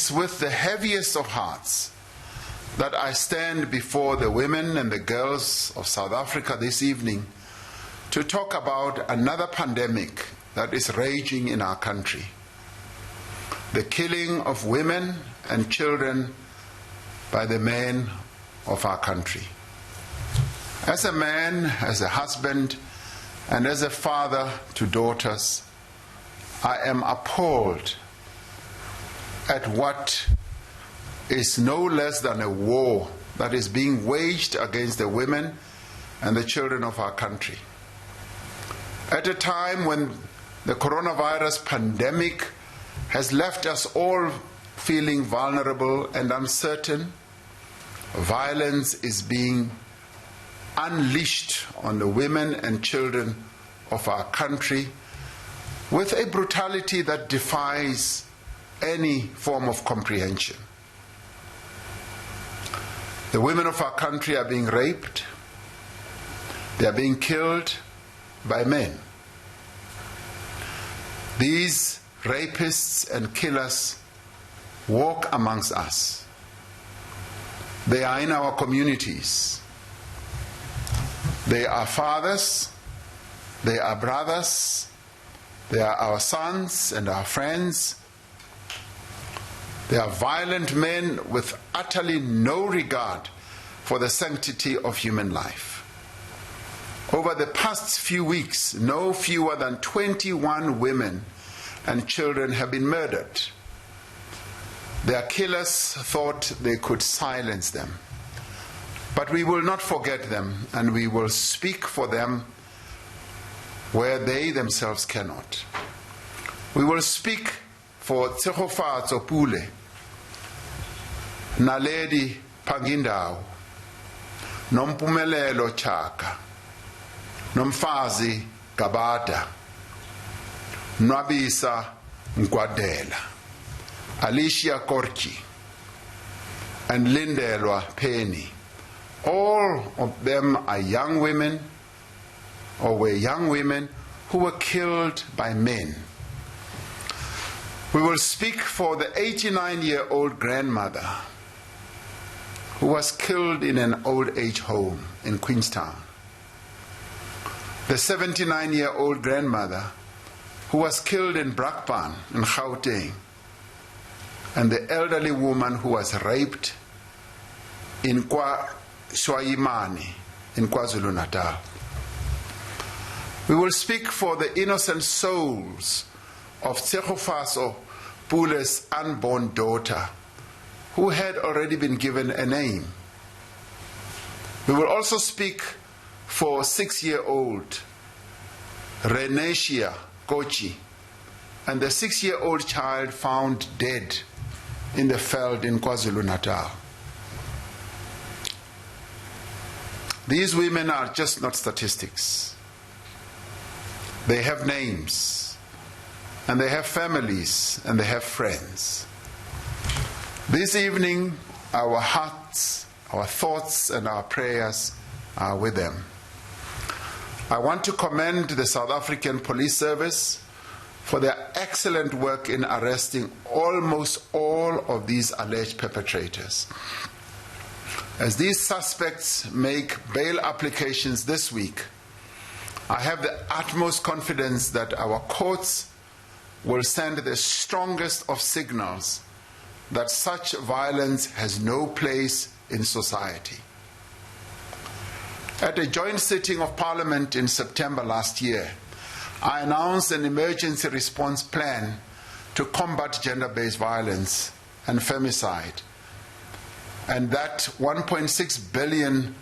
is with the heaviest of hearts that I stand before the women and the girls of South Africa this evening to talk about another pandemic that is raging in our country: the killing of women and children by the men of our country. As a man, as a husband, and as a father to daughters, I am appalled at what is no less than a war that is being waged against the women and the children of our country. At a time when the coronavirus pandemic has left us all feeling vulnerable and uncertain, violence is being unleashed on the women and children of our country with a brutality that defies any form of comprehension. The women of our country are being raped. They are being killed by men. These rapists and killers walk amongst us. They are in our communities. They are fathers, they are brothers, they are our sons and our friends. They are violent men with utterly no regard for the sanctity of human life. Over the past few weeks, no fewer than 21 women and children have been murdered. Their killers thought they could silence them. But we will not forget them, and we will speak for them where they themselves cannot. We will speak for Tshegofatso Pule, Naledi Pangindao, Nompumelelo Chaka, Nomfazi Gabada, Nwabisa Ngwadela, Alicia Korki, and Lindelwa Penny. All of them are young women, or were young women, who were killed by men. We will speak for the 89-year-old grandmother who was killed in an old age home in Queenstown. The 79-year-old grandmother who was killed in Brakpan in Gauteng, and the elderly woman who was raped in KwaShwayimani in KwaZulu-Natal. We will speak for the innocent souls of Tshegofatso Pule's unborn daughter, who had already been given a name. We will also speak for 6-year-old Renacia Kochi and the 6-year-old child found dead in the veld in KwaZulu-Natal. These women are just not statistics. They have names, and they have families, and they have friends. This evening, our hearts, our thoughts, and our prayers are with them. I want to commend the South African Police Service for their excellent work in arresting almost all of these alleged perpetrators. As these suspects make bail applications this week, I have the utmost confidence that our courts will send the strongest of signals that such violence has no place in society. At a joint sitting of Parliament in September last year, I announced an emergency response plan to combat gender-based violence and femicide, and that 1.6 billion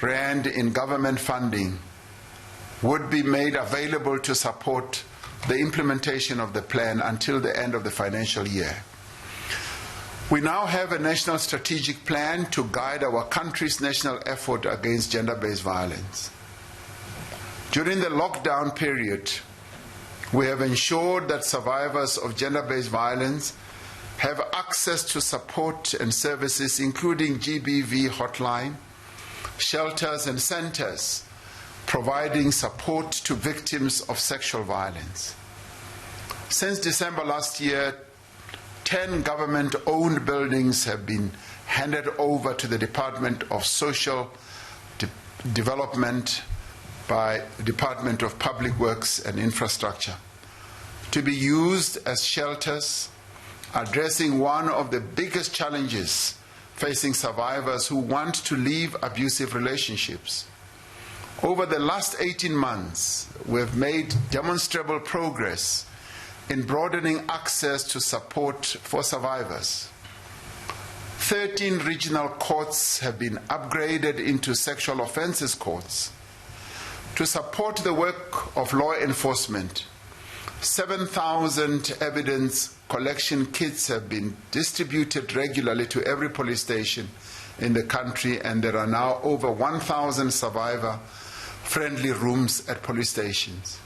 rand in government funding would be made available to support the implementation of the plan until the end of the financial year. We now have a national strategic plan to guide our country's national effort against gender-based violence. During the lockdown period, we have ensured that survivors of gender-based violence have access to support and services, including GBV hotline, shelters and centers providing support to victims of sexual violence. Since December last year, 10 government-owned buildings have been handed over to the Department of Social Development by the Department of Public Works and Infrastructure to be used as shelters, addressing one of the biggest challenges facing survivors who want to leave abusive relationships. Over the last 18 months, we've made demonstrable progress in broadening access to support for survivors. 13 regional courts have been upgraded into sexual offences courts. To support the work of law enforcement, 7,000 evidence collection kits have been distributed regularly to every police station in the country, and there are now over 1,000 survivor-friendly rooms at police stations.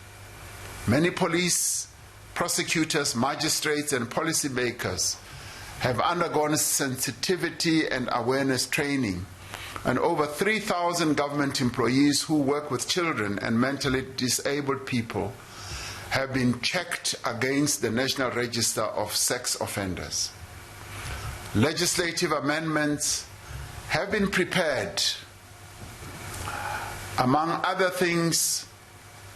Many police, prosecutors, magistrates, and policymakers have undergone sensitivity and awareness training, and over 3,000 government employees who work with children and mentally disabled people have been checked against the National Register of Sex Offenders. Legislative amendments have been prepared. Among other things,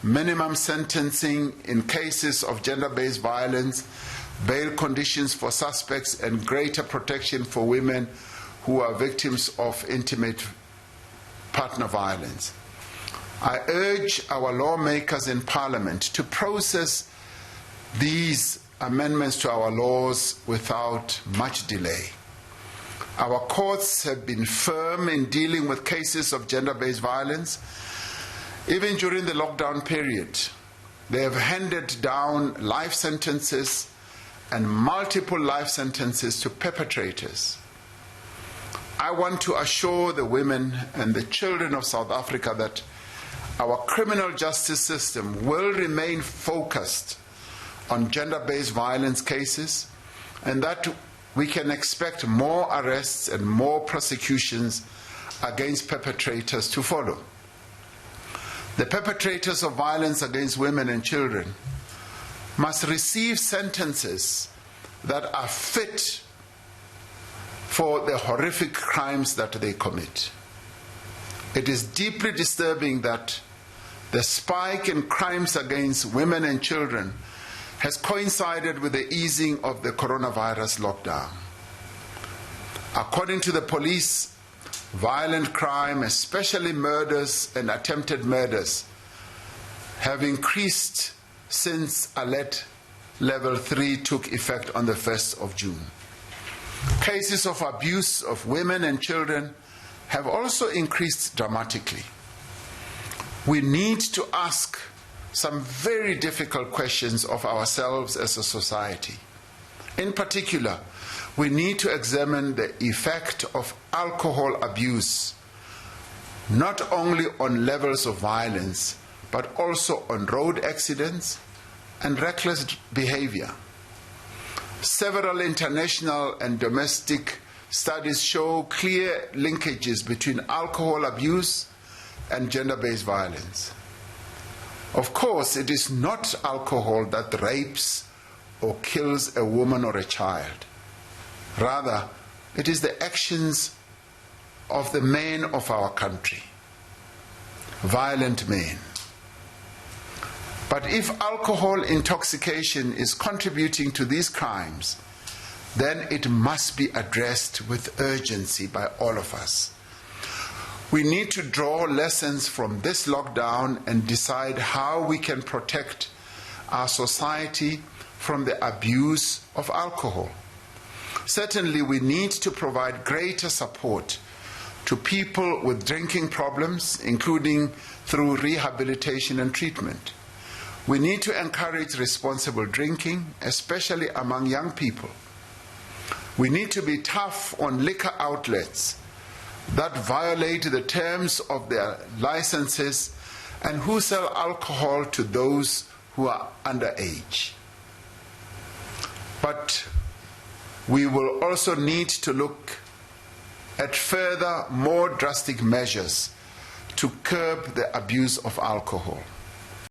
minimum sentencing in cases of gender-based violence, bail conditions for suspects, and greater protection for women who are victims of intimate partner violence. I urge our lawmakers in Parliament to process these amendments to our laws without much delay. Our courts have been firm in dealing with cases of gender-based violence. Even during the lockdown period, they have handed down life sentences and multiple life sentences to perpetrators. I want to assure the women and the children of South Africa that our criminal justice system will remain focused on gender-based violence cases, and that we can expect more arrests and more prosecutions against perpetrators to follow. The perpetrators of violence against women and children must receive sentences that are fit for the horrific crimes that they commit. It is deeply disturbing that the spike in crimes against women and children has coincided with the easing of the coronavirus lockdown. According to the police, violent crime, especially murders and attempted murders, have increased since Alert Level 3 took effect on the 1st of June. Cases of abuse of women and children have also increased dramatically. We need to ask some very difficult questions of ourselves as a society. In particular, we need to examine the effect of alcohol abuse, not only on levels of violence, but also on road accidents and reckless behavior. Several international and domestic studies show clear linkages between alcohol abuse and gender-based violence. Of course, it is not alcohol that rapes or kills a woman or a child. Rather, it is the actions of the men of our country, violent men. But if alcohol intoxication is contributing to these crimes, then it must be addressed with urgency by all of us. We need to draw lessons from this lockdown and decide how we can protect our society from the abuse of alcohol. Certainly, we need to provide greater support to people with drinking problems, including through rehabilitation and treatment. We need to encourage responsible drinking, especially among young people. We need to be tough on liquor outlets that violate the terms of their licenses and who sell alcohol to those who are underage. But we will also need to look at further, more drastic measures to curb the abuse of alcohol.